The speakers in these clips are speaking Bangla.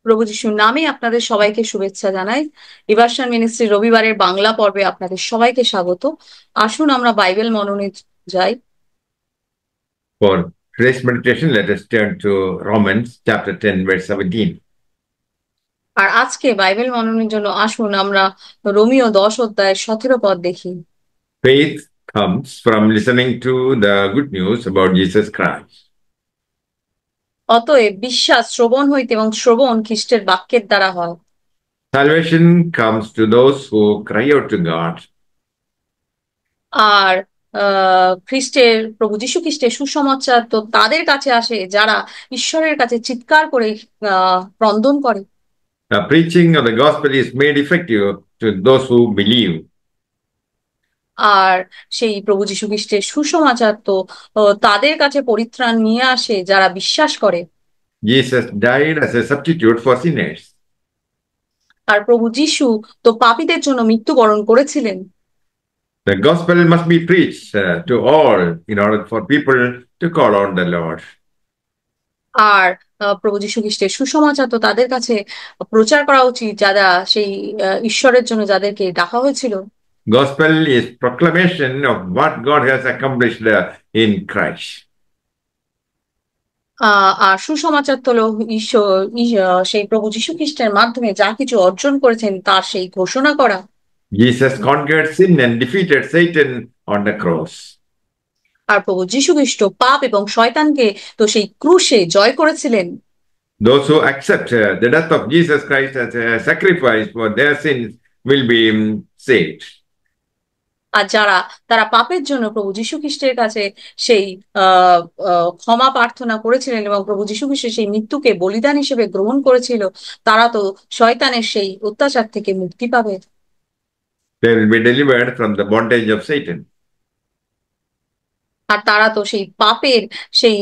প্রভু যিশুর নামে আপনাদের সবাইকে শুভেচ্ছা জানাই। রিভার্সান মিনিস্ট্রি রবিবারের বাংলা পর্বে আপনাদের সবাইকে স্বাগত। আসুন আমরা বাইবেল মননে যাই। For today's meditation, let us turn to Romans chapter 10, verse 17. আর আজকে বাইবেল মননের জন্য আসুন আমরা রোমিও 10 অধ্যায়ের 17 পদ দেখি। Faith comes from listening to the good news about Jesus Christ. অতএব বিশ্বাস শ্রবণ হইতে এবং শ্রবণ খ্রিস্টের বাক্যের দ্বারা হয়। Salvation comes to those who cry out to God. আর প্রভু যীশু খ্রিস্টের সুসমাচার তো তাদের কাছে আসে যারা ঈশ্বরের কাছে চিৎকার করে ক্রন্দন করে। The preaching of the gospel is made effective to those who believe. আর সেই প্রভু যীশু খ্রিস্টের সুসমাচার তো তাদের কাছে পরিত্রাণ নিয়ে আসে যারা বিশ্বাস করে। Jesus died as a substitute for sinners. আর প্রভু যীশু তো পাপীদের জন্য মৃত্যুবরণ করেছিলেন। The gospel must be preached to all in order for people to call on the Lord. আর প্রভু যীশু খ্রিস্টের সুসমাচার তো তাদের কাছে প্রচার করা উচিত যারা সেই ঈশ্বরের জন্য যাদেরকে ডাকা হয়েছিল। Gospel is proclamation of what God has accomplished in Christ. আর সুসমাচার তো হলো ঈশ্বর সেই প্রভু যীশু খ্রিস্টের মাধ্যমে যা কিছু অর্জন করেছেন তার সেই ঘোষণা করা। Jesus conquered sin and defeated Satan on the cross. আর প্রভু যীশু খ্রিস্ট পাপ এবং শয়তানকে তো সেই ক্রুশে জয় করেছিলেন। Those who accept the death of Jesus Christ as a sacrifice for their sins will be saved. আর তারা পাপের জন্য প্রভু যীশু খ্রিস্টের কাছে সেই আহ ক্ষমা প্রার্থনা করেছিলেন এবং প্রভু যীশু খ্রিস্টের সেই মৃত্যুকে বলিদান হিসেবে গ্রহণ করেছিল, তারা তো শয়তানের সেই অত্যাচার থেকে মুক্তি পাবে। They will be delivered from the bondage of Satan. আর তারা তো সেই সেই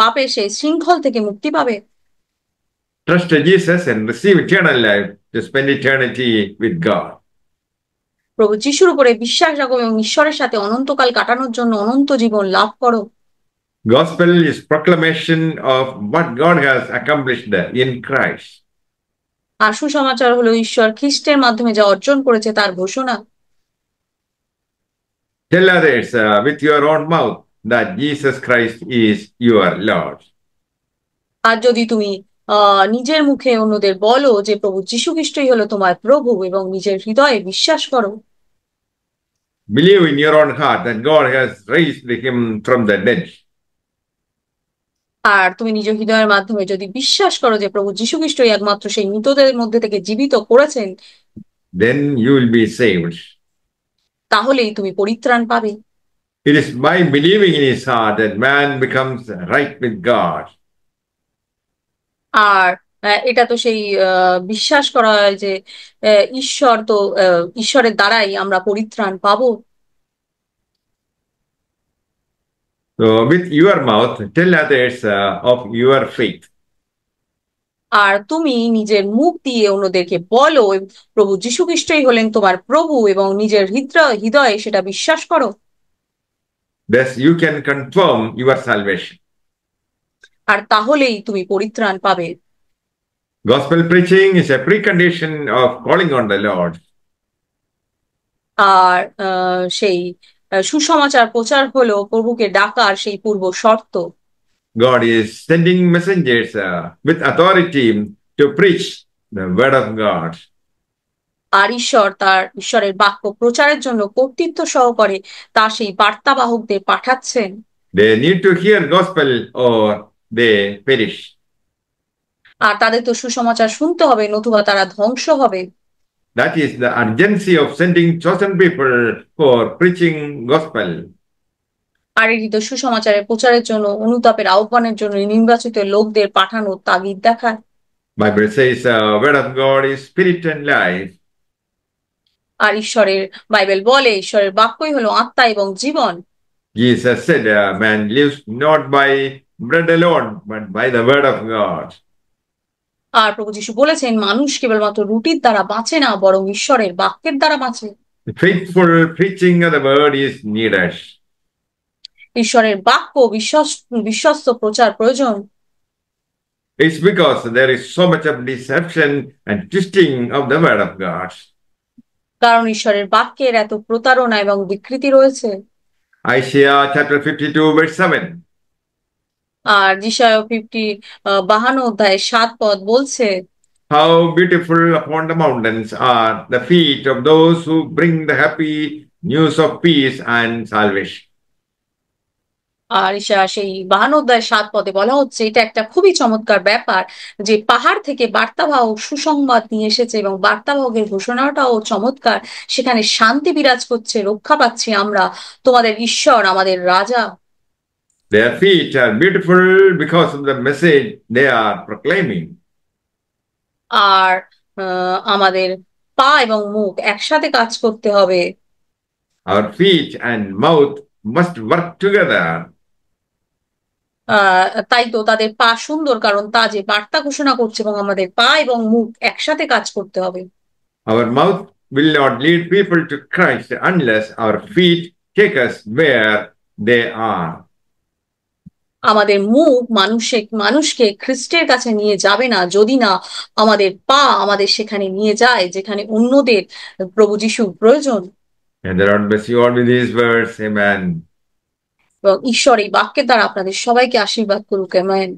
পাপের সেই শৃঙ্খল থেকে মুক্তি পাবে। Trust Jesus and receive eternal life to spend eternity with God. প্রভু যিশুর উপরে বিশ্বাস রাখো এবং ঈশ্বরের সাথে অনন্তকাল কাটানোর জন্য অনন্ত জীবন লাভ করো। Gospel is proclamation of what God has accomplished in Christ. আর সুসমাচার হলো ঈশ্বর খ্রিস্টের মাধ্যমে যা অর্জন করেছে তার ঘোষণা। Tell others with your own mouth that Jesus Christ is your Lord. আর যদি তুমি নিজের মুখে অন্যদের বলো যে প্রভু যীশু খ্রিস্টই হলো তোমার প্রভু এবং নিজের হৃদয়ে বিশ্বাস করো। Believe in your own heart that God has raised him from the dead. আর তুমি নিজ হৃদয়ের মাধ্যমে যদি বিশ্বাস করো যে প্রভু যীশু খ্রিস্টই একমাত্র সেই মৃতদের মধ্যে থেকে জীবিত করেছেন, Then you will be saved. তাহলেই তুমি পরিত্রাণ পাবে। It is by believing in his heart that man becomes right with God. আর এটা তো সেই বিশ্বাস করা হয় যে ঈশ্বর তো ঈশ্বরের দ্বারাই আমরা পরিত্রাণ পাবো। So with your mouth, tell others of your faith. আর তুমি নিজের মুখ দিয়ে অন্যদেরকে বলো প্রভু যীশু খ্রিস্টই হলেন তোমার প্রভু এবং নিজের হৃদয়ে সেটা বিশ্বাস করো। Thus you can confirm your salvation. আর তাহলেই তুমি পরিত্রাণ পাবে। Gospel preaching is a precondition of calling on the Lord. আর সেই সুসমাচার প্রচার হলো প্রভুকে ডাকার সেই পূর্ব শর্ত। God is sending messengers with authority to preach the word of God. আর ঈশ্বরের বাক্য প্রচারের জন্য কর্তৃত্ব সহকারে তার সেই বার্তাবাহকদের পাঠাচ্ছেন। They need to hear gospel or they perish. আর তাদের তো সুসমাচার শুনতে হবে, নতুবা তারা ধ্বংস হবে। That is the urgency of sending chosen people for preaching gospel. আর এটি তো সুসমাচারের প্রচারের জন্য অনুতাপের আহ্বানের জন্য নির্বাচিত লোকদের পাঠানোর তাগিদ দেখায়। Bible says word of God is spirit and life. আর বাইবেল বলে ঈশ্বরের বাক্যই হলো আত্মা এবং জীবন। Jesus said man lives not by bread alone but by the word of God. আর প্রভু যীশু বলেছেন মানুষ কেবলমাত্র রুটির দ্বারা বাঁচে না, বরং ঈশ্বরের বাক্যের দ্বারা বাঁচে। The faithful preaching of the word is needed. ঈশ্বরের বাক্য বিশ্বস্ত প্রচার প্রয়োজন। It's because there is so much of deception and twisting of the word of God. কারণ ঈশ্বরের বাক্যের এত প্রতারণা এবং বিকৃতি রয়েছে। Isaiah chapter 52, verse 7. আর যিশায়া 52 অধ্যায় 7 পদ বলছে, How beautiful upon the mountains are the feet of those who bring the happy news of peace and salvation. আর সেই 52 অধ্যায় 7 পদে বলা হচ্ছে এটা একটা খুবই চমৎকার ব্যাপার যে পাহাড় থেকে বার্তাবাহক সুসংবাদ নিয়ে এসেছে এবং বার্তাবাহকের ঘোষণাটাও চমৎকার। সেখানে শান্তি বিরাজ করছে, রক্ষা পাচ্ছি আমরা, তোমাদের ঈশ্বর আমাদের রাজা। Their feet are beautiful because of the message they are proclaiming. আর আমাদের পা এবং মুখ একসাথে কাজ করতে হবে। Our feet and mouth must work together. তাই তো তাদের পা সুন্দর, কারণ তা যে বার্তা ঘোষণা করছে, এবং আমাদের পা এবং মুখ একসাথে কাজ করতে হবে। Our mouth will not lead people to Christ unless our feet take us where they are. আমাদের মুখ মানুষকে খ্রিস্টের কাছে নিয়ে যাবে না যদি না আমাদের পা আমাদের সেখানে নিয়ে যায় যেখানে অন্যদের প্রভু যিশুর প্রয়োজন। And the Lord bless you all with His words. Amen. এবং ঈশ্বর এই বাক্যের দ্বারা আপনাদের সবাইকে আশীর্বাদ করুক। আমেন।